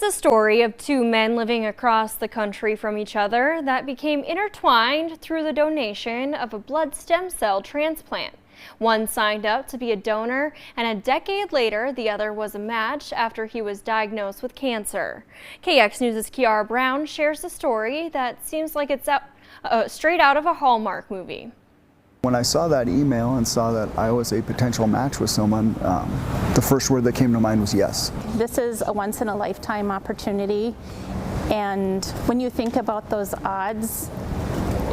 is a story of two men living across the country from each other that became intertwined through the donation of a blood stem cell transplant. One signed up to be a donor, and a decade later, the other was a match after he was diagnosed with cancer. KX News' Kiara Brown shares the story that seems like it's straight out of a Hallmark movie. When I saw that email and saw that I was a potential match with someone, the first word that came to mind was yes. This is a once-in-a-lifetime opportunity, and when you think about those odds,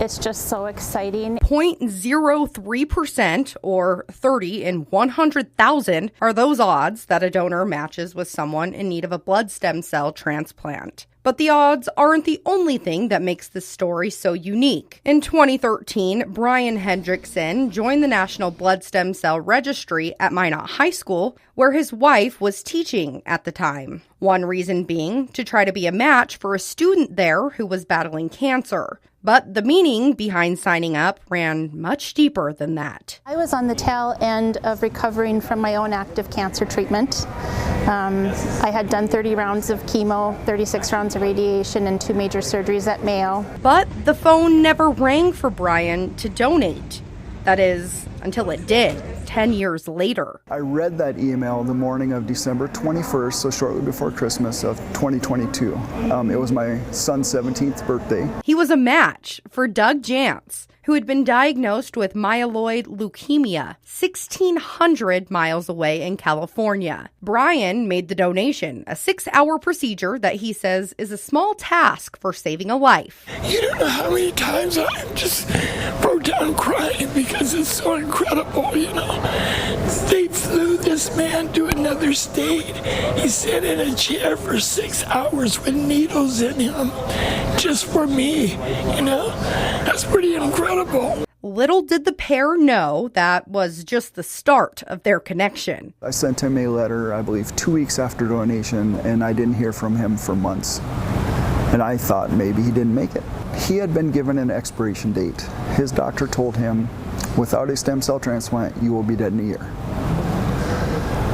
it's just so exciting. 0.03% or 30 in 100,000 are those odds that a donor matches with someone in need of a blood stem cell transplant. But the odds aren't the only thing that makes this story so unique. In 2013, Brian Hendrickson joined the National Blood Stem Cell Registry at Minot High School, where his wife was teaching at the time. One reason being to try to be a match for a student there who was battling cancer. But the meaning behind signing up ran much deeper than that. I was on the tail end of recovering from my own active cancer treatment. I had done 30 rounds of chemo, 36 rounds of radiation, and 2 major surgeries at Mayo. But the phone never rang for Brian to donate. That is, until it did, 10 years later. I read that email the morning of December 21st, so shortly before Christmas of 2022. It was my son's 17th birthday. He was a match for Doug Jantz, who had been diagnosed with myeloid leukemia 1,600 miles away in California. Brian made the donation, a 6-hour procedure that he says is a small task for saving a life. You don't know how many times I just broke down crying because it's so incredible, you know. They flew this man to another state. He sat in a chair for 6 hours with needles in him just for me, you know. That's pretty incredible. Little did the pair know that was just the start of their connection. I sent him a letter, I believe, 2 weeks after donation, and I didn't hear from him for months. And I thought maybe he didn't make it. He had been given an expiration date. His doctor told him, without a stem cell transplant, you will be dead in a year.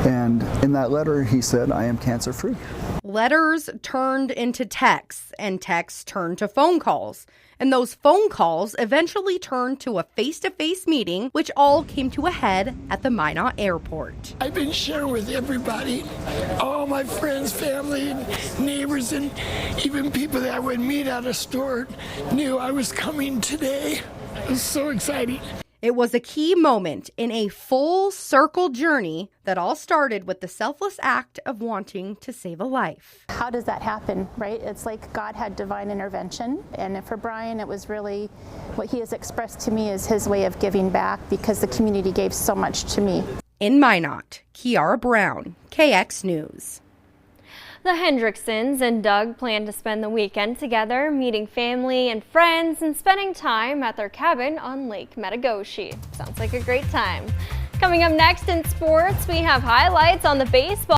And in that letter, he said, I am cancer-free. Letters turned into texts, and texts turned to phone calls. And those phone calls eventually turned to a face-to-face meeting, which all came to a head at the Minot airport. I've been sharing with everybody, all my friends, family, and neighbors, and even people that I would meet at a store knew I was coming today. It was so exciting. It was a key moment in a full circle journey that all started with the selfless act of wanting to save a life. How does that happen, right? It's like God had divine intervention, and for Brian, it was really what he has expressed to me is his way of giving back because the community gave so much to me. In Minot, Kiara Brown, KX News. The Hendricksons and Doug plan to spend the weekend together, meeting family and friends and spending time at their cabin on Lake Metagoshi. Sounds like a great time. Coming up next in sports, we have highlights on the baseball